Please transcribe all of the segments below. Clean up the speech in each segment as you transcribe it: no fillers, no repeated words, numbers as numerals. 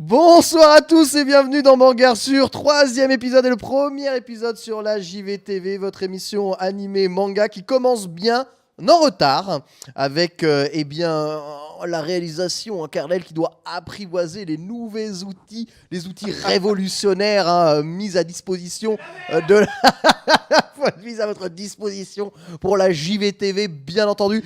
Bonsoir à tous et bienvenue dans Mangarsure, troisième épisode et le premier épisode sur la JVTV, votre émission animée manga qui commence bien en retard avec la réalisation Carnel qui doit apprivoiser les nouveaux outils, les outils révolutionnaires mis à disposition mis à votre disposition pour la JVTV bien entendu.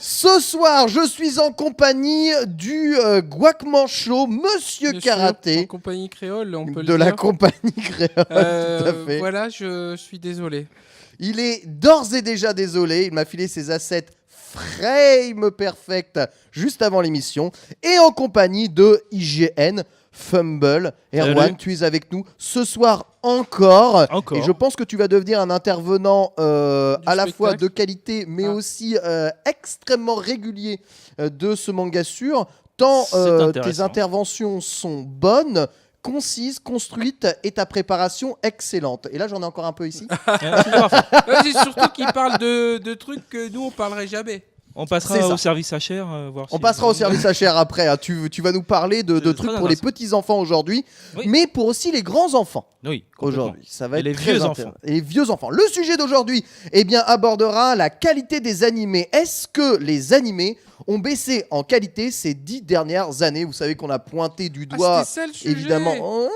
Ce soir, je suis en compagnie du Guacmancho, Monsieur Karaté. En compagnie créole, on peut le dire. De la compagnie créole, tout à fait. Voilà, je suis désolé. Il est d'ores et déjà désolé. Il m'a filé ses assets frame perfect juste avant l'émission. Et en compagnie de IGN, Fumble. Erwan, tu es avec nous ce soir encore. Et je pense que tu vas devenir un intervenant à la fois de qualité, mais aussi extrêmement régulier de ce Mangassure. Tant tes interventions sont bonnes, concise, construite et ta préparation excellente. Et là, j'en ai encore un peu ici. C'est surtout qu'il parle de trucs que nous, on parlerait jamais. On passera au service HR. On passera au service HR après. Hein. Tu vas nous parler de trucs pour les petits-enfants aujourd'hui, mais pour aussi les grands-enfants. Oui, aujourd'hui. Ça va et être les très vieux enfants. Et les vieux enfants. Le sujet d'aujourd'hui abordera la qualité des animés. Est-ce que les animés ont baissé en qualité ces 10 dernières années? Vous savez qu'on a pointé du doigt, ça, le sujet. évidemment.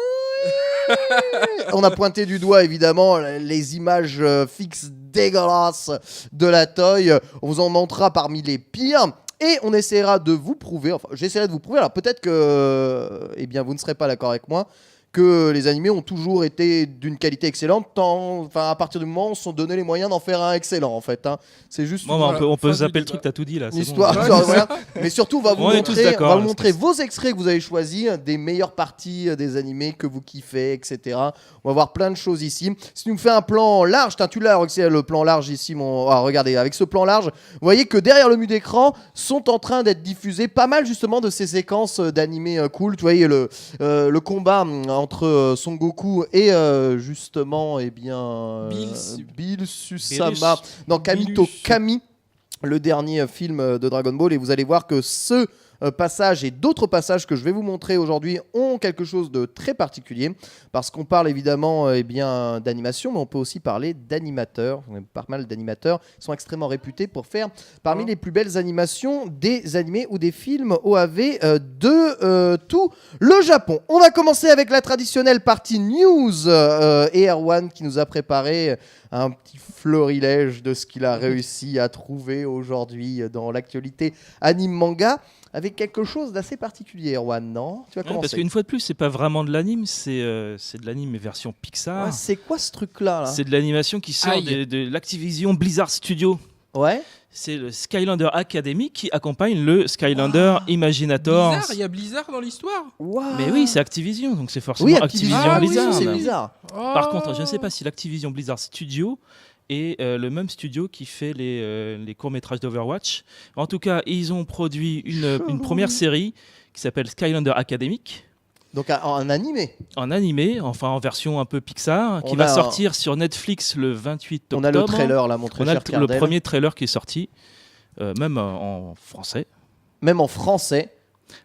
On a pointé du doigt évidemment les images fixes dégueulasses de la Toei. On vous en montrera parmi les pires. Et on essaiera de vous prouver, enfin j'essaierai de vous prouver, alors peut-être que vous ne serez pas d'accord avec moi, que les animés ont toujours été d'une qualité excellente, à partir du moment où on se donné les moyens d'en faire un excellent en fait. Hein. C'est juste. On peut zapper le truc, t'as tout dit là. Histoire, bon. voilà. Mais surtout, on va vous montrer vos extraits que vous avez choisis, des meilleures parties des animés que vous kiffez, etc. On va voir plein de choses ici. Si tu nous fais un plan large, tu l'as, Roxy, le plan large ici. Regardez, avec ce plan large, vous voyez que derrière le mur d'écran sont en train d'être diffusées pas mal justement de ces séquences d'animés cool. Tu voyez le combat entre Son Goku et justement Bill Susama dans Kamito Kami, le dernier film de Dragon Ball, et vous allez voir que ce passage et d'autres passages que je vais vous montrer aujourd'hui ont quelque chose de très particulier parce qu'on parle évidemment d'animation, mais on peut aussi parler d'animateurs. On a pas mal d'animateurs qui sont extrêmement réputés pour faire parmi les plus belles animations des animés ou des films OAV de tout le Japon. On va commencer avec la traditionnelle partie news et Erwan qui nous a préparé un petit florilège de ce qu'il a réussi à trouver aujourd'hui dans l'actualité anime-manga, avec quelque chose d'assez particulier, Erwan, non? Tu vas commencer. Parce qu'une fois de plus, c'est pas vraiment de l'anime, c'est de l'anime version Pixar. Ouais, c'est quoi ce truc-là C'est de l'animation qui sort de l'Activision Blizzard Studio. Ouais. C'est le Skylander Academy qui accompagne le Skylander Imaginator. Il y a Blizzard dans l'histoire. Mais oui, c'est Activision, donc c'est forcément Activision Blizzard. Oui, c'est Blizzard. Par contre, je ne sais pas si l'Activision Blizzard Studio est le même studio qui fait les courts-métrages d'Overwatch. En tout cas, ils ont produit une première série qui s'appelle Skylander Academic. Donc en animé. En animé, enfin en version un peu Pixar, qui va sortir sur Netflix le 28 octobre. On a le trailer là, montré cher Cardel. Le premier trailer qui est sorti, même en français. Même en français.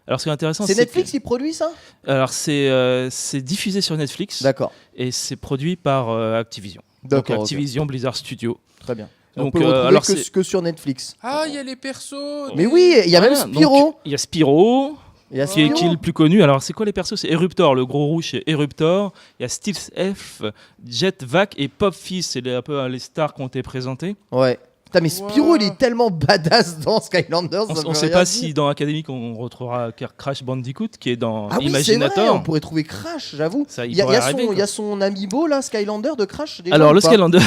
Alors ce qui est intéressant, c'est Netflix qui produit ça? Alors c'est diffusé sur Netflix. D'accord. Et c'est produit par Activision. D'accord. Donc Activision Blizzard Studio. Très bien. Donc, on peut le retrouver que sur Netflix. Ah, il y a les persos. Mais oui, il y a même Spyro. Il y a Spyro. Qui est le plus connu. Alors, c'est quoi les persos? C'est Eruptor, le gros rouge, c'est Eruptor. Il y a Stealth F, Jet Vac et Pop Fizz. C'est un peu les stars qui ont été présentées. Ouais. Putain, mais Spyro, il est tellement badass dans Skylanders. On ne sait pas si dans Academic on retrouvera Crash Bandicoot qui est dans Imaginator. C'est vrai, on pourrait trouver Crash, j'avoue. Il y a son amiibo là, Skylander de Crash. Déjà, alors le Skylander,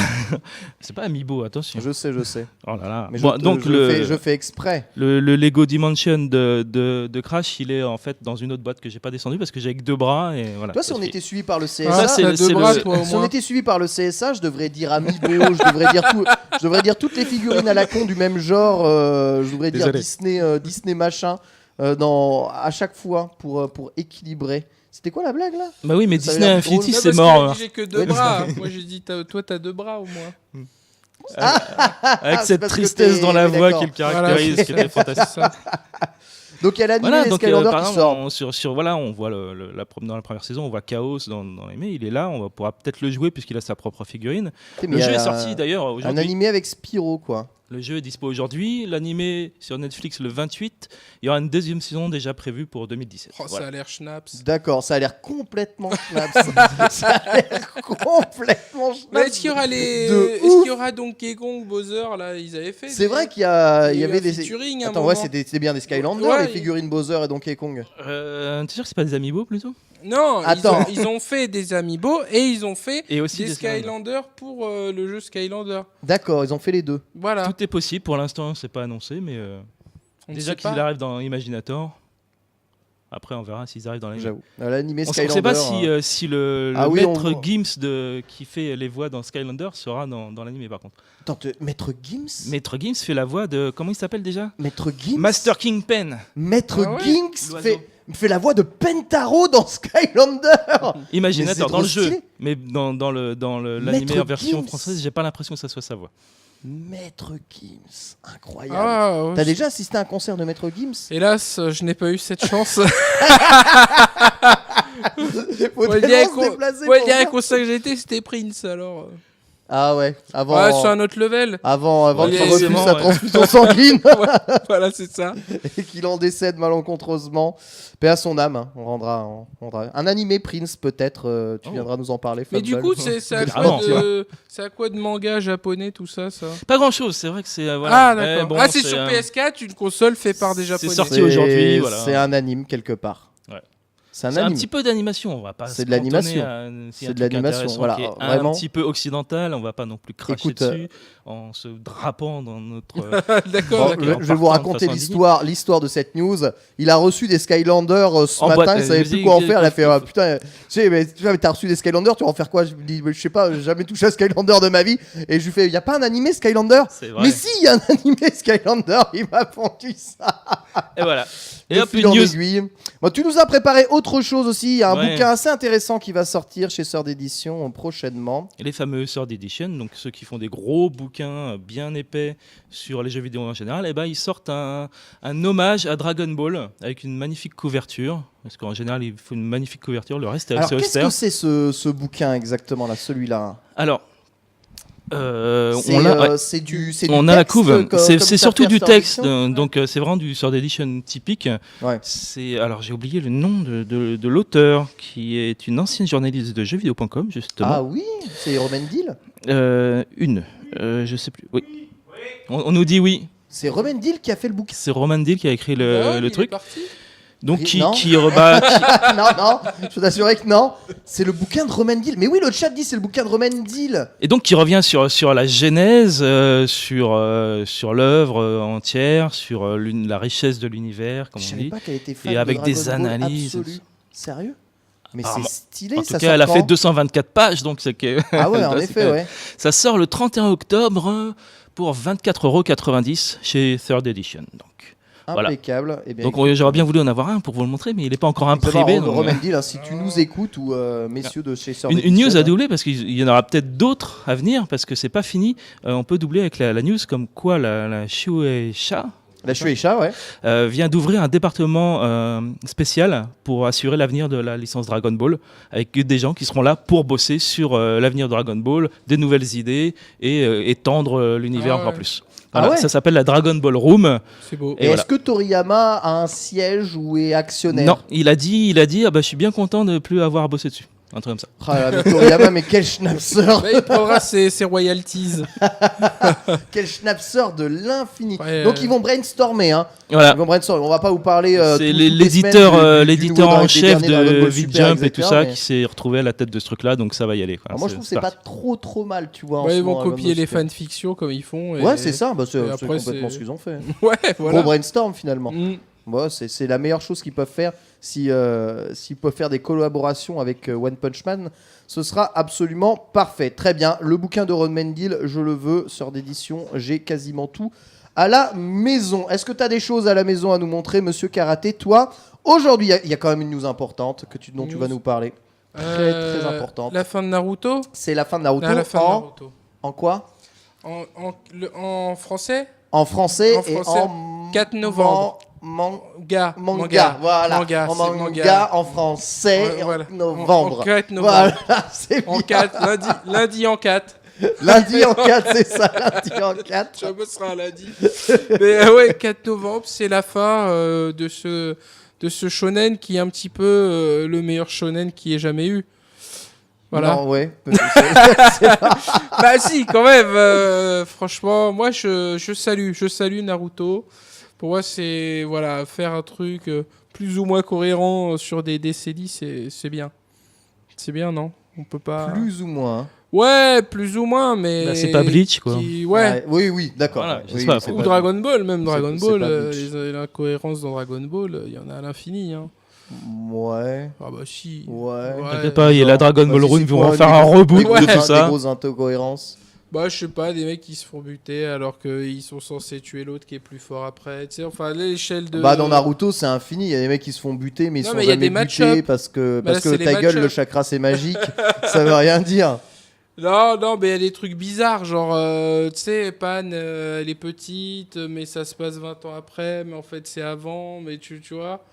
c'est pas amiibo, attention. Je sais. Oh là là. Mais je fais exprès. Le Lego Dimension de Crash, il est en fait dans une autre boîte que j'ai pas descendu parce que j'ai que 2 bras et voilà. Toi, si on était suivi par le CSA, si on était suivi par le CSA, je devrais dire amiibo, je devrais dire toutes les figurines à la con du même genre, je devrais dire Disney machin, à chaque fois pour équilibrer. C'était quoi la blague là? Bah oui, mais Disney Infinity c'est mort. J'ai que 2 bras. Moi j'ai dit toi t'as 2 bras au moins. Avec cette tristesse dans la voix qui le caractérise, qui était fantastique. Donc il y a l'anime Voilà, des donc Skylanders qui sort. on voit dans la première saison, on voit Chaos dans l'anime, il est là, on pourra peut-être le jouer puisqu'il a sa propre figurine. Mais Le il y jeu a est sorti d'ailleurs un aujourd'hui. animé avec Spyro, quoi. Le jeu est dispo aujourd'hui, l'anime sur Netflix le 28. Il y aura une deuxième saison déjà prévue pour 2017. Oh, Voilà. ça a l'air schnaps. D'accord, ça a l'air complètement schnaps. Ça a l'air complètement schnaps. Mais est-ce qu'il y aura De est-ce qu'il y aura Donkey Kong, Bowser là, ils avaient fait. C'est vrai qu'il y avait des featuring à un Attends, ouais, moment. c'était bien des Skylanders, Ouais, les figurines Bowser et Donkey Kong. Tu es sûr que c'est pas des amiibo plutôt? Non, Attends. ils ont fait des amiibo et ils ont fait Et aussi des des Skylanders pour le jeu Skylander. D'accord, ils ont fait les deux. Voilà. Tout est possible, pour l'instant c'est pas annoncé, mais On ne déjà sait qu'ils pas. arrivent dans Imaginator. Après on verra s'ils arrivent dans l'anime. J'avoue. L'animé On ne Skylander. sait pas si le Ah oui, maître on- Gims qui fait les voix dans Skylander sera dans l'anime par contre. Attends, Maître Gims Maître Gims fait la voix de... Comment il s'appelle déjà? Maître Gims Master Kingpin. Maître Ah ouais Gims L'oiseau. fait la voix de Pentaro dans Skylander. Imaginator c'est dans le trop jeu. stylé. Mais dans l'anime Maître en version Gims. française, j'ai pas l'impression que ça soit sa voix. Maître Gims, incroyable. Ah, ouais. T'as déjà assisté à un concert de Maître Gims? Hélas, je n'ai pas eu cette chance. Faut Ouais, tellement se déplacer ouais, pour il y a un ça. concert que j'ai été, c'était Prince alors. Ah ouais, avant, Ouais, sur un autre level. avant Ouais, qu'il forcément, refuse sa ouais. transfusion sanguine Voilà, c'est ça. et qu'il en décède malencontreusement. Paix à son âme, hein. On rendra un animé Prince peut-être, tu Oh. viendras nous en parler. Mais Fab du Ball. coup, c'est à Carrément, quoi c'est à quoi de manga japonais tout ça Pas grand chose, c'est vrai que c'est. Voilà. Ah Mais d'accord. bon, Ah c'est sur PS4, une console faite par des japonais. sorti aujourd'hui, voilà. C'est un anime quelque part. Ouais. C'est un C'est un anime. petit peu d'animation, on va pas. C'est se de l'animation. cantonner à un- s'il y a C'est un de truc l'animation, intéressant voilà, qui est vraiment. un petit peu occidental, on va pas non plus cracher Écoute, dessus en se drapant dans notre. D'accord. Bon, d'accord. je vais vous Partant de raconter façon l'histoire de cette news. Il a reçu des Skylanders ce En matin, boîte, il savait vas-y, plus quoi en faire. Il a fait qu'est-ce que- putain, tu sais, mais t'as reçu des Skylanders, tu vas en faire quoi? Je lui dis, je sais pas, j'ai jamais touché à Skylander de ma vie. Et je lui fais, y a pas un animé Skylander? C'est vrai. Mais si, il y a un animé Skylander, il m'a pondu ça. Et voilà. Et De hop, fil une en news. aiguille. Bon, tu nous as préparé autre chose aussi. Il y a un Ouais. bouquin assez intéressant qui va sortir chez Sœur d'édition prochainement. Et les fameux Sword Edition, donc ceux qui font des gros bouquins bien épais sur les jeux vidéo en général, et ben ils sortent un hommage à Dragon Ball avec une magnifique couverture. Parce qu'en général, il faut une magnifique couverture, le reste est Alors, assez qu'est-ce austère. que c'est ce bouquin exactement là, celui-là? Alors, C'est on l'a. Ouais. c'est du On a la texte, couve. comme C'est ça surtout fait du Sœur texte, d'édition donc c'est vraiment du Sword Edition typique. Ouais. Alors j'ai oublié le nom de l'auteur, qui est une ancienne journaliste de jeuxvideo.com justement. Ah oui, c'est Romendil. Je sais plus. Oui. On nous dit oui. C'est Romendil qui a fait le bouquin. C'est Roman Dill qui a écrit Ouais, il le est truc. parti. Donc Oui, qui non. rebat. non, je peux t'assurer que non. C'est le bouquin de Romendil. Mais oui, le chat dit c'est le bouquin de Romendil. Et donc qui revient sur la genèse, sur l'œuvre entière, sur la richesse de l'univers, comme Je on savais dit. pas qu'elle était fan Et de avec des Dragon Ball analyses. absolu. Sérieux? Mais c'est Apparemment. stylé. En tout ça cas, sort elle a fait quand 224 pages, donc c'est que. Ah ouais, en c'est effet, quand même- ouais. Ça sort le 31 octobre pour 24,90 € chez Third Edition. Donc, voilà. Impeccable. Eh bien, donc écoute, j'aurais bien voulu en avoir un pour vous le montrer, mais il n'est pas encore imprimé. Exactement, donc, Romendil, hein, si tu nous écoutes ou messieurs de chez Sœur Une d'édition, news à doubler parce qu'il y en aura peut-être d'autres à venir parce que c'est pas fini. On peut doubler avec la news comme quoi la Shueisha La Shueisha, ouais. vient d'ouvrir un département spécial pour assurer l'avenir de la licence Dragon Ball avec des gens qui seront là pour bosser sur l'avenir de Dragon Ball, des nouvelles idées et étendre l'univers Ah encore ouais. plus. Ah Voilà, ouais. ça s'appelle la Dragon Ball Room. C'est beau. Et Et est-ce voilà. que Toriyama a un siège ou est actionnaire? Non, il a dit ah bah, je suis bien content de ne plus avoir bossé dessus. Un truc comme ça. Ah, mais Toriyama, mais quel schnapseur! Ouais, il prendra ses royalties. Quel schnapseur de l'infini! Ouais, Donc ils vont brainstormer, hein. Voilà. Ils vont brainstormer. On va pas vous parler. C'est toutes les l'éditeur semaines du l'éditeur nouveau en des chef derniers Dragon de Ball Vip Super, Jump et tout etc., ça mais- qui s'est retrouvé à la tête de ce truc-là, donc ça va y aller. Quoi. Alors moi je trouve que c'est pas trop mal, tu vois. en Ouais, ce ils vont moment, Dragon copier Ball les Super. fanfictions comme ils font. et- Ouais, c'est ça. Bah, c'est et c'est après, complètement c'est- ce qu'ils ont fait. Ouais, Gros voilà. brainstorm finalement. Mm. Bon, c'est la meilleure chose qu'ils peuvent faire. S'ils peuvent faire des collaborations avec One Punch Man, ce sera absolument parfait. Très bien. Le bouquin de Ron Mendil, je le veux. Sœur d'édition, j'ai quasiment tout à la maison. Est-ce que tu as des choses à la maison à nous montrer, monsieur Karaté? Toi, aujourd'hui, il y a quand même une news importante dont tu vas nous parler. Très importante. La fin de Naruto. C'est la fin de Naruto. Ah, la fin de Naruto. En quoi? En français. En français En et français, en 4 novembre. Manga. Voilà. Manga, En c'est manga en français, Ouais, voilà. en novembre. En 4 novembre. Voilà, c'est En bien. 4, lundi en 4. Lundi en 4, c'est ça, lundi en 4. Je me serai un lundi. Mais ouais, 4 novembre, c'est la fin de ce shonen qui est un petit peu le meilleur shonen qui ait jamais eu. Voilà. Non, ouais. Bah si, quand même. Franchement, moi, je salue Naruto. Pour moi, c'est voilà, faire un truc plus ou moins cohérent sur des décennies, c'est bien. C'est bien, non? On peut pas. Plus ou moins. Ouais, plus ou moins, mais. Bah, c'est pas Bleach, quoi. Ouais. Oui, d'accord. Voilà, Oui, je sais pas, c'est Ou faut- Dragon Ball, même c'est- Dragon c'est Ball, pas Bleach. l'incohérence dans Dragon Ball, il y en a à l'infini. Hein. Ouais. Ah bah si. Ouais. T'inquiète pas, il y a la Dragon Ball Vas-y, Rune, c'est ils vont quoi, en faire des un gros- reboot des gros de tout Des ça. grosses incohérences. Bah je sais pas, des mecs qui se font buter alors qu'ils sont censés tuer l'autre qui est plus fort après. Tu sais, enfin l'échelle de. Bah dans Naruto c'est infini, il y a des mecs qui se font buter mais ils Non, sont mais il y a jamais des butés match-up. parce que Bah, là, c'est les ta gueule match-up. le chakra c'est magique, ça veut rien dire. Non, mais il y a des trucs bizarres, genre, tu sais, Pan, elle est petite, mais ça se passe 20 ans après, mais en fait c'est avant, mais tu vois.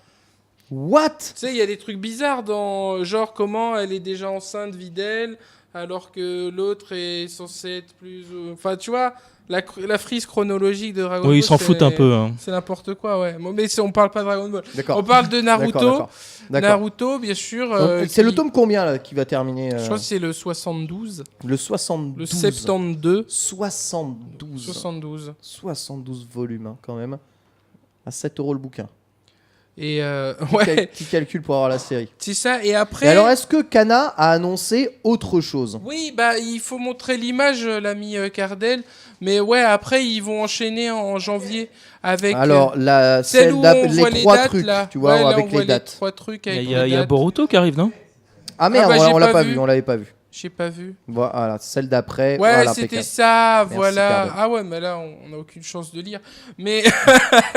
What? Tu sais, il y a des trucs bizarres dans, genre, comment elle est déjà enceinte, Videl, alors que l'autre est censé être plus... Enfin, tu vois, la frise chronologique de Dragon Ball... Oui, ils s'en c'est- foutent un peu. Hein. C'est n'importe quoi, ouais. Bon, mais on parle pas de Dragon Ball. D'accord. On parle de Naruto. D'accord. Naruto, bien sûr. Donc, c'est qui- le tome combien là qui va terminer Je crois que c'est le 72. le 72. Le 72. 72. 72. 72 volumes hein, quand même. À 7 € le bouquin. Et ouais, Petit calcul pour avoir la série. c'est ça. Et après... Et alors est-ce que Kana a annoncé autre chose? Oui, bah il faut montrer l'image, l'ami Cardel. Mais ouais, après ils vont enchaîner en janvier avec Alors la celle celle où d'ap- on voit les les trois dates trucs, là. tu vois, Ouais, là, avec on voit les dates. 3 trucs avec Il les y a dates. Boruto qui arrive, non? Ah merde, bah, j'ai on l'a pas pas vu. vu, on l'avait pas vu. J'ai pas vu. Voilà, celle d'après. Ouais, voilà, c'était impeccable. ça, Merci, voilà. Cardel. Ah ouais, mais là, on n'a aucune chance de lire. Mais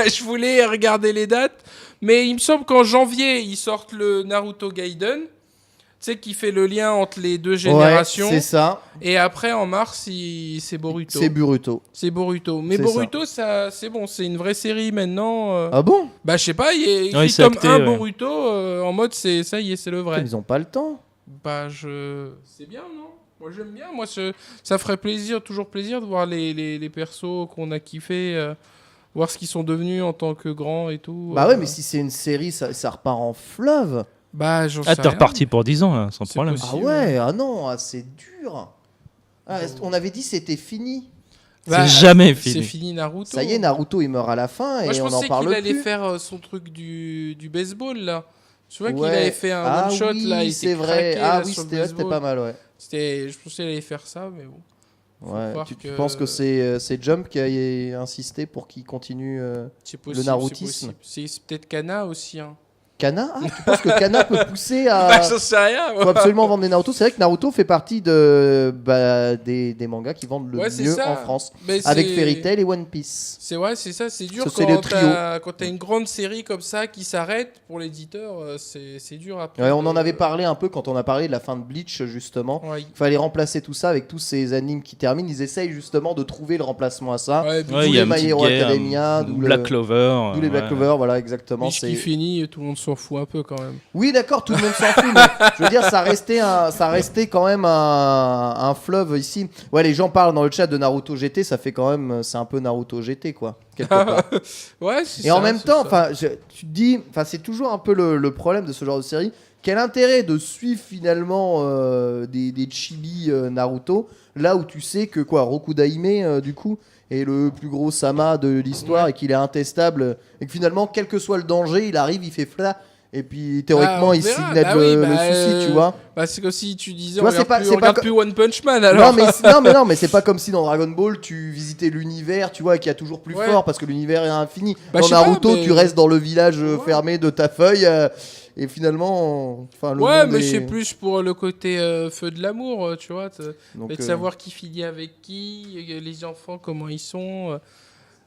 je voulais regarder les dates. Mais il me semble qu'en janvier, ils sortent le Naruto Gaiden. Tu sais, qui fait le lien entre les deux générations. Ouais, c'est ça. Et après, en mars, c'est Boruto. C'est Boruto. C'est Boruto. Mais C'est Boruto, ça, c'est bon, c'est une vraie série maintenant. Ah bon? Bah, je sais pas, il est Ouais, écrit c'est comme acté, un ouais. Boruto en mode ça y est, c'est le vrai. Ils ont pas le temps. Bah, c'est bien, non? Moi, j'aime bien. Moi, ça ferait plaisir, toujours plaisir de voir les persos qu'on a kiffés, voir ce qu'ils sont devenus en tant que grands et tout. Bah ouais, mais si c'est une série, ça repart en fleuve. Bah, j'en sais Ah, t'es rien. reparti pour 10 ans, là, sans C'est problème. possible. Ah ouais, ah non, ah, c'est dur. Ah, on avait dit c'était fini. C'est jamais C'est fini. fini Naruto. Ça y est, Naruto il meurt à la fin Moi, et je on en pensais parle qu'il allait plus. faire son truc du baseball, là. Tu vois qu'il Ouais. avait fait un Ah one-shot, oui, là. Il c'est était vrai. craqué, Ah là, oui, sur le c'était baseball. pas mal, ouais. Je pensais qu'il allait faire ça, mais bon. Faut Ouais, croire tu que- penses que c'est Jump qui a insisté pour qu'il continue C'est possible, narutisme. c'est possible. C'est peut-être Kana aussi, hein. Kana? Ah, tu penses que Kana peut pousser Bah, à... j'en sais rien, moi. Faut absolument vendre des Naruto. C'est vrai que Naruto fait partie des mangas qui vendent le Ouais, c'est mieux ça. en France. Mais Avec c'est- Fairy Tail et One Piece. C'est ça, c'est dur Ça, c'est le quand trio. t'as une grande série comme ça qui s'arrête pour l'éditeur, c'est dur après. Ouais, on en avait parlé un peu quand on a parlé de la fin de Bleach, justement. Ouais, Il fallait remplacer tout ça avec tous ces animes qui terminent. Ils essayent justement de trouver le remplacement à ça. ouais, Ouais, D'où il y a les My Mythic Hero Game, Academia, d'où Black le- Clover. D'où les Black ouais. Clover, voilà, exactement. Bleach C'est... qui finit, tout le monde s'en fout un peu quand même. Oui, d'accord, tout le monde s'en fout, mais je veux dire, ça restait quand même un fleuve ici. Ouais, les gens parlent dans le chat de Naruto GT, ça fait quand même, c'est un peu Naruto GT, quoi, quelque part. Ouais, c'est Et ça. en même c'est temps, ça. tu te dis, c'est toujours un peu le problème de ce genre de série. Quel intérêt de suivre finalement des chibi Naruto, là où tu sais que Rokudaime, du coup, est le plus gros sama de l'histoire Ouais. et qu'il est intestable, et que finalement, quel que soit le danger, il arrive, il fait fla. Et puis théoriquement, on il verra. signe Bah oui, le bah, souci, tu vois. Bah, c'est comme si tu disais, Tu vois, on regarde, c'est pas- plus, c'est on pas regarde co- plus One Punch Man alors. Non, mais c'est pas comme si dans Dragon Ball tu visitais l'univers, tu vois, qui a toujours plus Ouais. fort parce que l'univers est infini. Bah, Dans je sais pas, Naruto, mais- tu restes dans le village Ouais. fermé de ta feuille et finalement, le Ouais, monde mais est- c'est plus pour le côté feu de l'amour, tu vois. Donc, Et de savoir qui finit avec qui, les enfants, comment ils sont,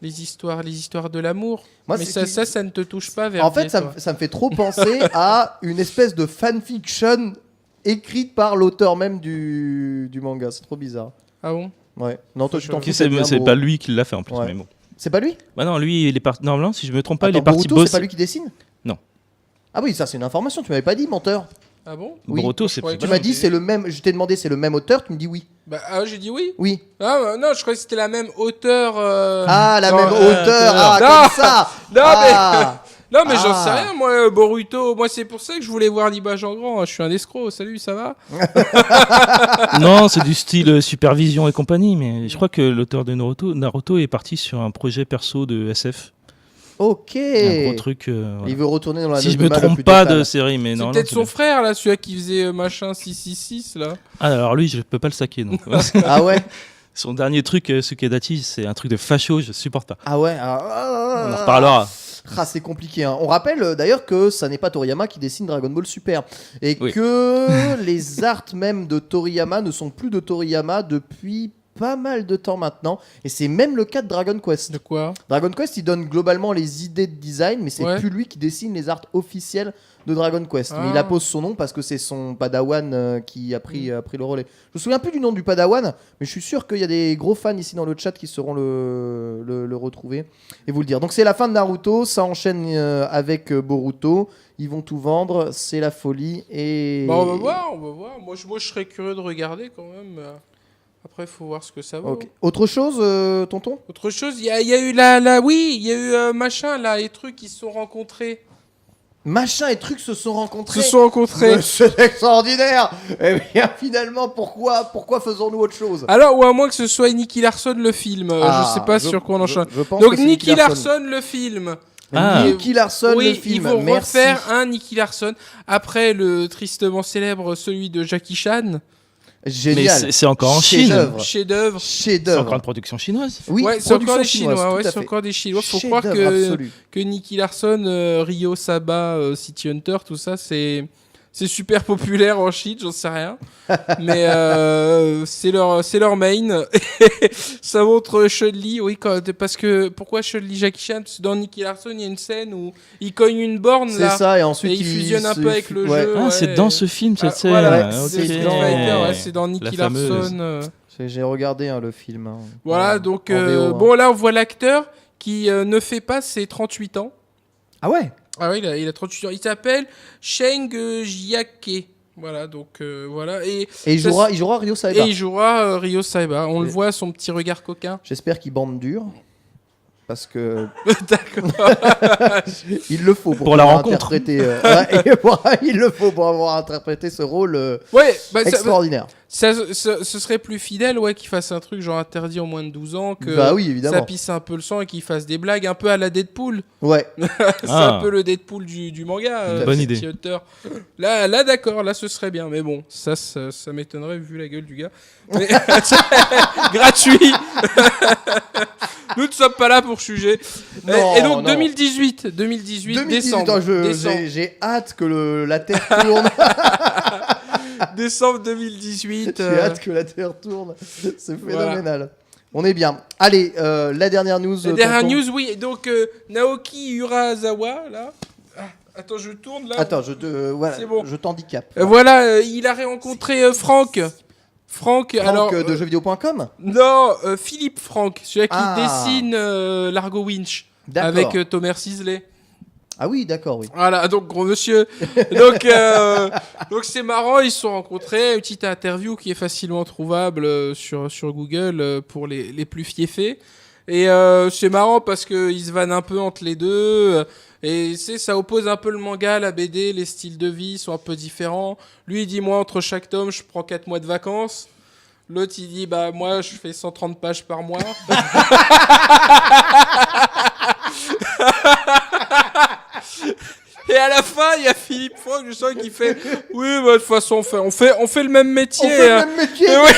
les histoires de l'amour. Moi, Mais c'est ça ne te touche pas vers En fait, ça me fait trop penser à une espèce de fanfiction écrite par l'auteur même du manga. C'est trop bizarre. Ah bon? Ouais. Non, toi, tu t'en Qui fous. C'est t'aimes bien, c'est Mo. pas lui qui l'a fait en plus, Ouais. mais bon. C'est pas lui? Bah non, lui, il est parti. Normalement, si je me trompe pas, il est Attends, parti Boruto, bosser. c'est pas lui qui dessine? Non. Ah oui, ça c'est une information, tu m'avais pas dit, menteur. Ah bon? Oui. Boruto, Je c'est croyais plus Tu m'as dit c'est le même, je t'ai demandé c'est le même auteur, tu me dis oui. Bah, j'ai dit oui. Oui. Ah non, je croyais que c'était la même hauteur. Ah, la genre, même hauteur, non. comme ça. Non, Ah. Non, mais j'en Ah. sais rien, moi, Boruto. Moi, c'est pour ça que je voulais voir l'image en grand. Je suis un escroc. Salut, ça va? Non, c'est du style supervision et compagnie, mais je crois que l'auteur de Naruto est parti sur un projet perso de SF. Ok. Un gros truc. Voilà. Il veut retourner dans la Si note je de me mal le trompe plus pas total. de série, mais C'est non. peut-être son frère, là, celui qui faisait machin 666, là. Ah, alors lui, je peux pas le saquer. Donc. Ah ouais. Son dernier truc, Sukedachi, c'est un truc de facho, je supporte pas. Ah ouais. On en reparlera. Ah, c'est compliqué. Hein. On rappelle d'ailleurs que ça n'est pas Toriyama qui dessine Dragon Ball Super et Oui. que les arts même de Toriyama ne sont plus de Toriyama depuis pas mal de temps maintenant. Et c'est même le cas de Dragon Quest. De quoi? Dragon Quest, il donne globalement les idées de design, mais c'est Ouais. plus lui qui dessine les arts officiels de Dragon Quest. Mais Ah. il appose son nom parce que c'est son padawan qui a pris le relais. Je me souviens plus du nom du padawan, mais je suis sûr qu'il y a des gros fans ici dans le chat qui sauront le retrouver et vous le dire. Donc c'est la fin de Naruto, ça enchaîne avec Boruto. Ils vont tout vendre, c'est la folie. Et... Bah, on va voir. Moi, je serais curieux de regarder quand même. Après, il faut voir ce que ça vaut. Ok. Autre chose, tonton? Autre chose, il y a eu oui, il y a eu machin, là, les trucs qui se sont rencontrés. Machin et trucs se sont rencontrés. Se sont rencontrés. Mais c'est extraordinaire. Eh bien, finalement, pourquoi faisons-nous autre chose? Alors, ou à moins que ce soit Nicky Larson le film. Ah, je sais pas sur quoi on enchaîne. je pense Donc, que c'est Nicky Larson le film. Ah. Nicky Larson Oui, le film. ils vont Merci. refaire un Nicky Larson. Après le tristement célèbre, celui de Jackie Chan. Mais Génial. c'est encore en Chine. Chef-d'œuvre. Chef-d'œuvre. C'est Chef-d'œuvre. encore une production chinoise. Oui, Ouais, c'est encore production des Chinois. Ouais, tout à c'est fait. encore des Chinois. Faut Chef-d'œuvre croire que absolu. Nicky Larson, Ryo Saba, City Hunter, tout ça, c'est super populaire en Chine, j'en sais rien. Mais c'est leur main. Ça montre Chun-Li, oui, parce que pourquoi Chun-Li Jackie Chan? Parce que dans Nicky Larson, il y a une scène où il cogne une borne C'est là. ça, et ensuite Et il fusionne un peu avec le jeu. Ah, Ouais. c'est dans ce film, cette scène. Voilà, ouais, Ah, c'est ok. Street Fighter, ouais, c'est dans La Nicky fameuse. Larson. J'ai regardé le film. Hein. Voilà, En- donc en VO, hein. bon, là on voit l'acteur qui ne fait pas ses 38 ans. Ah ouais. Ah oui, il a 38 ans. Il s'appelle Sheng Jiake. Voilà, donc voilà. Et Et ça, il jouera Ryo Saeba. il jouera Ryo Saiba. On le Et- voit, son petit regard coquin. J'espère qu'il bande dur. Parce que D'accord. il le faut pour Pour la pouvoir rencontre. interpréter. Il le faut pour avoir interprété ce rôle Ouais, bah, extraordinaire. ce serait plus fidèle, ouais, qu'il fasse un truc genre interdit aux moins de 12 ans, que Bah oui, ça évidemment. pisse un peu le sang et qu'il fasse des blagues un peu à la Deadpool. Ouais. C'est Ah. un peu le Deadpool du manga. Bonne City idée. Hunter. Là, d'accord, là, ce serait bien. Mais bon, ça m'étonnerait vu la gueule du gars. Mais... Gratuit. Nous ne sommes pas là pour juger. Non, et donc, non. 2018, 2018, décembre. attends, Décembre. j'ai hâte que la Terre tourne. Décembre 2018. J'ai hâte que la Terre tourne. C'est phénoménal. On est bien. Allez, la dernière news. La dernière tonton. news, oui. Donc, Naoki Urasawa, là. Ah, attends, je tourne là. Attends, voilà, C'est bon. je t'handicape. Voilà, il a rencontré Franck. Franck, alors. de jeuxvideo.com. Non, Philippe Franck, celui qui Ah. dessine Largo Winch. D'accord. Avec Thomas Sisley. Ah oui, d'accord, oui. Voilà, donc gros monsieur. Donc c'est marrant, ils se sont rencontrés. Une petite interview qui est facilement trouvable sur Google pour les plus fiefés. Et c'est marrant parce qu'ils se vannent un peu entre les deux. Et ça oppose un peu le manga, la BD, les styles de vie sont un peu différents. Lui, il dit, moi, entre chaque tome, je prends 4 mois de vacances. L'autre, il dit, bah, moi, je fais 130 pages par mois. Et à la fin, il y a Philippe Franck, je sens, qui fait, oui, bah, de toute façon, on fait le même métier. On fait hein. le même métier. Et ouais.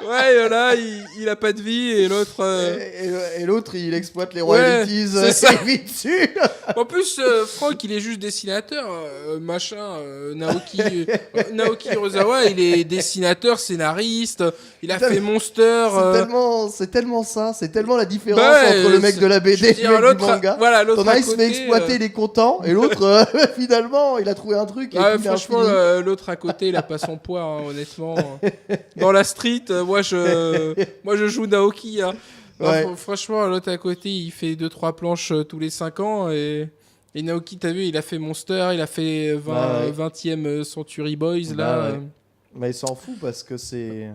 Ouais, là, il a pas de vie et l'autre. Et l'autre, il exploite les Ouais, royalties. c'est ça. Il vit dessus. En plus, Franck, il est juste dessinateur, Naoki Urasawa, il est dessinateur, scénariste, il a Putain, fait Monster. C'est tellement ça. C'est tellement la différence Bah ouais, entre le mec de la je veux BD et dire, le mec du l'autre, manga. voilà, l'autre T'en as, à il se fait côté, exploiter, il est content. Et l'autre, finalement, il a trouvé un truc. Et Ouais, puis il a franchement, fini. l'autre à côté, il a pas son poids, hein, honnêtement. Dans la street, moi je joue Naoki. Hein. Ouais. Franchement, l'autre à côté, il fait 2-3 planches tous les 5 ans. Et Naoki, t'as vu, il a fait Monster, il a fait 20e Century Boys. Là. Ouais. Mais il s'en fout parce que ces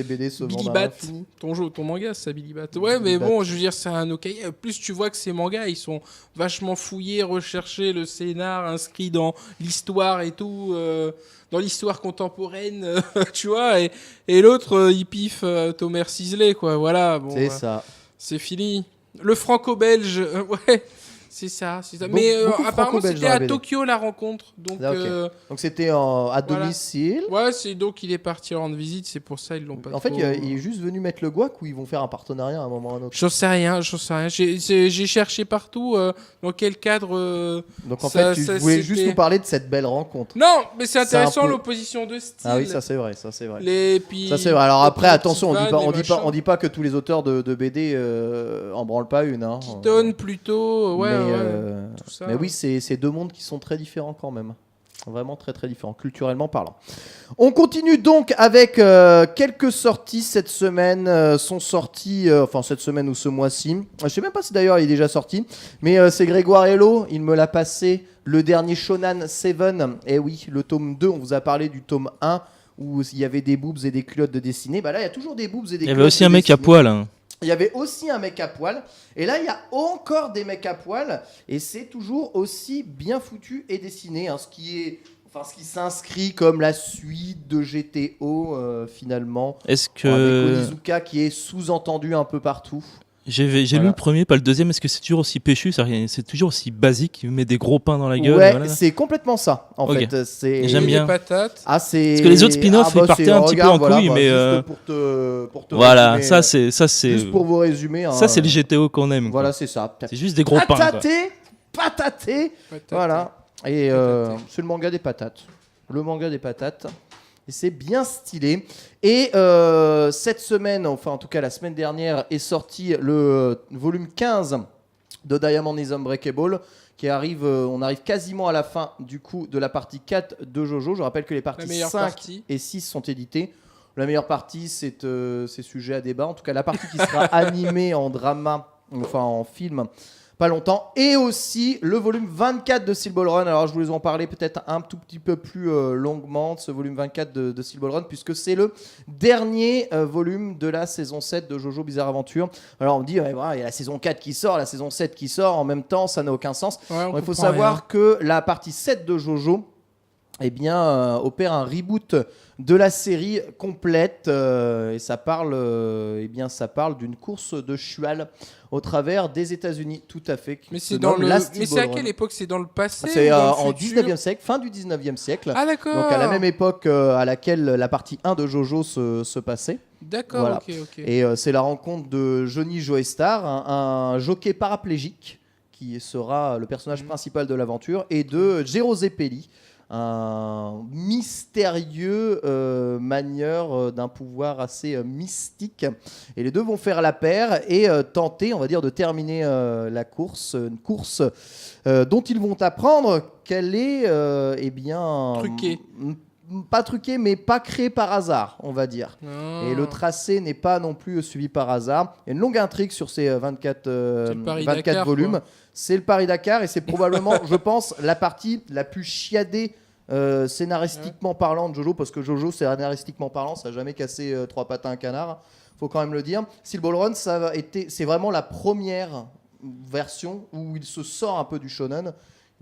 BD se Billy vendent à Bat, l'infini. ton manga, c'est ça, Billy Bat. Ouais, mais bon, je veux dire, c'est un ok. Plus tu vois que ces mangas, ils sont vachement fouillés, recherchés, le scénar inscrit dans l'histoire et tout, dans l'histoire contemporaine, tu vois. Et l'autre, il piffe Thomas Sisley, quoi. Voilà, bon. C'est ça. C'est fini. Le franco-belge, ouais. C'est ça. Mais apparemment, c'était à Tokyo la rencontre. Donc, donc c'était à domicile. Ouais, donc il est parti rendre visite, c'est pour ça ils l'ont pas. En fait, il est juste venu mettre le guac ou ils vont faire un partenariat à un moment ou à un autre. J'en sais rien. J'ai cherché partout dans quel cadre. Donc en fait, tu voulais juste nous parler de cette belle rencontre. Non, mais c'est intéressant l'opposition de style. Ah oui, ça c'est vrai. Ça c'est vrai. Alors après, attention, on dit pas que tous les auteurs de BD en branlent pas une. Hein. Keaton plutôt, ouais. Tout ça. Mais oui, c'est deux mondes qui sont très différents quand même. Vraiment très très différents, culturellement parlant. On continue donc avec quelques sorties cette semaine. Sont sorties, cette semaine ou ce mois-ci. Je sais même pas si d'ailleurs il est déjà sorti. Mais c'est Grégoire Hello, il me l'a passé. Le dernier Shonan 7. Et oui, le tome 2, on vous a parlé du tome 1 où il y avait des boobs et des culottes de dessinée. Bah là, il y a toujours des boobs et des culottes. Il y avait aussi un mec à poil. Hein. Il y avait aussi un mec à poil. Et là, il y a encore des mecs à poil. Et c'est toujours aussi bien foutu et dessiné. Hein, ce qui s'inscrit comme la suite de GTO, finalement. Est-ce que... Avec Onizuka qui est sous-entendu un peu partout. J'ai lu le premier, pas le deuxième. Est-ce que c'est toujours aussi péchu? C'est toujours aussi basique? Il met des gros pains dans la gueule? Ouais, c'est complètement ça. En fait, j'aime bien. Patates. Parce que les autres spin-offs, ils partaient un petit peu en couille, mais juste pour te voilà, résumer, ça c'est. Juste pour vous résumer. Ça c'est le GTO qu'on aime. Voilà, quoi. c'est ça. C'est juste des gros pains. Pataté. Voilà. Et c'est le manga des patates. Le manga des patates. Et c'est bien stylé. Et cette semaine, enfin en tout cas la semaine dernière, est sorti le volume 15 de Diamond is Unbreakable, qui arrive, on arrive quasiment à la fin du coup de la partie 4 de Jojo. Je rappelle que les parties 5 et 6 sont éditées. La meilleure partie, c'est sujet à débat. En tout cas, la partie qui sera animée en drama, enfin en film, pas longtemps. Et aussi le volume 24 de Steel Ball Run. Alors, je voulais en parler peut-être un tout petit peu plus longuement de ce volume 24 de Steel Ball Run, puisque c'est le dernier volume de la saison 7 de Jojo Bizarre Adventure. Alors, on me dit, il y a la saison 4 qui sort, la saison 7 qui sort. En même temps, ça n'a aucun sens. Il faut savoir que la partie 7 de Jojo opère un reboot de la série complète et ça parle d'une course de cheval au travers des États-Unis, tout à fait. Mais c'est à quelle époque? C'est dans le passé? C'est en 19e siècle, fin du 19e siècle. Ah d'accord. Donc à la même époque à laquelle la partie 1 de Jojo se passait. D'accord, voilà. ok. Et c'est la rencontre de Johnny Joestar, un jockey paraplégique qui sera le personnage principal de l'aventure, et de Jero Zeppeli, un mystérieux manieur d'un pouvoir assez mystique. Et les deux vont faire la paire et tenter, on va dire, de terminer la course. Une course dont ils vont apprendre qu'elle est, truquée. Pas truquée, mais pas créée par hasard, on va dire. Oh. Et le tracé n'est pas non plus suivi par hasard. Il y a une longue intrigue sur ces 24 Dakar, volumes. Quoi. C'est le Paris-Dakar et c'est probablement, je pense, la partie la plus chiadée scénaristiquement parlant de Jojo, parce que Jojo, scénaristiquement parlant, ça n'a jamais cassé trois pattes à un canard, faut quand même le dire. Steel Ball Run, c'est vraiment la première version où il se sort un peu du shonen.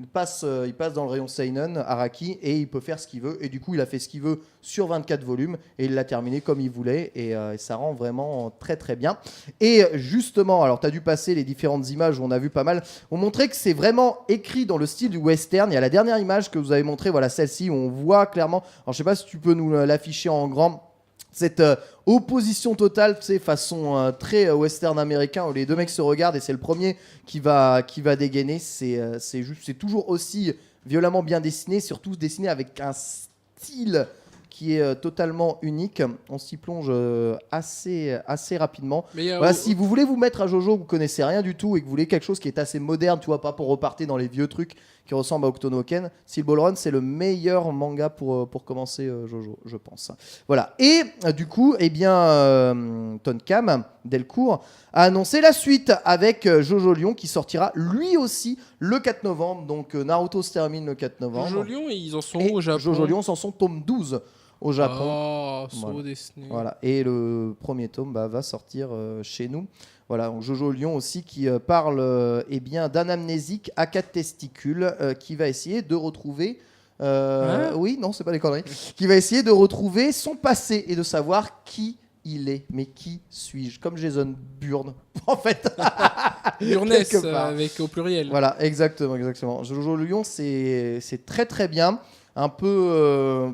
Il passe dans le rayon seinen, Araki, et il peut faire ce qu'il veut. Et du coup, il a fait ce qu'il veut sur 24 volumes et il l'a terminé comme il voulait. Et ça rend vraiment très très bien. Et justement, alors tu as dû passer les différentes images où on a vu pas mal. On montrait que c'est vraiment écrit dans le style du western. Il y a la dernière image que vous avez montrée, voilà celle-ci, où on voit clairement. Alors je sais pas si tu peux nous l'afficher en grand. Cette opposition totale, tu sais, façon très western américain, où les deux mecs se regardent et c'est le premier qui va dégainer. C'est toujours aussi violemment bien dessiné, surtout dessiné avec un style qui est totalement unique. On s'y plonge assez rapidement. Voilà, si vous voulez vous mettre à Jojo, vous connaissez rien du tout et que vous voulez quelque chose qui est assez moderne, tu vois, pas pour repartir dans les vieux trucs qui ressemble à Octonoken. Steel Ball Run, c'est le meilleur manga pour commencer Jojo, je pense. Voilà. Et du coup, Tonkam Delcourt a annoncé la suite avec Jojo Lion qui sortira lui aussi le 4 novembre. Donc Naruto se termine le 4 novembre. Jojo Lion, ils en sont où au Japon? Jojo Lion, s'en sont tome 12 au Japon. Oh, so Disney. Voilà. Et le premier tome va sortir chez nous. Voilà, donc Jojo Lion aussi qui parle d'un amnésique à 4 testicules qui va essayer de retrouver... oui, non, c'est pas des conneries. Qui va essayer de retrouver son passé et de savoir qui il est. Mais qui suis-je? Comme Jason Bourne, en fait. Burness, avec au pluriel. Voilà, exactement. Jojo Lion, c'est très très bien. Un peu...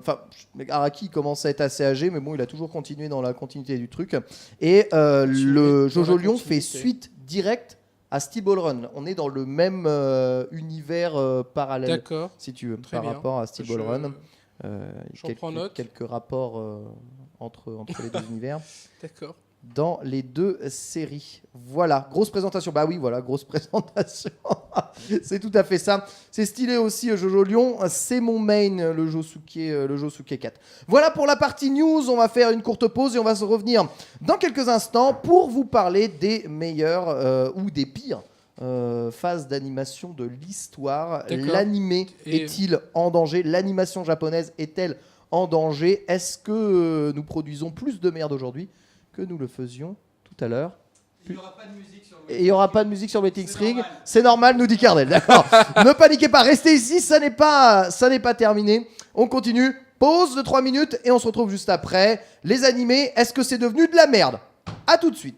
Araki commence à être assez âgé, mais bon, il a toujours continué dans la continuité du truc. Et le Jojo Lion fait suite directe à Steel Ball Run. On est dans le même univers parallèle, d'accord, si tu veux, très par bien. rapport à Steel Ball Run. J'en prends note. Quelques rapports entre les deux univers. D'accord. Dans les deux séries. Voilà, grosse présentation. Bah oui, voilà, grosse présentation. C'est tout à fait ça. C'est stylé aussi, Jojo Lion. C'est mon main, le Josuke 4. Voilà pour la partie news. On va faire une courte pause et on va se revenir dans quelques instants pour vous parler des meilleures ou des pires phases d'animation de l'histoire. D'accord. L'animé est-il en danger? L'animation japonaise est-elle en danger? Est-ce que nous produisons plus de merde aujourd'hui que nous le faisions tout à l'heure? Il n'y aura pas de musique sur Et il n'y aura pas de musique sur Betix Ring. C'est normal, nous dit Cardel. D'accord. Ne paniquez pas, restez ici, ça n'est pas terminé. On continue. Pause de 3 minutes et on se retrouve juste après. Les animés, est-ce que c'est devenu de la merde? À tout de suite.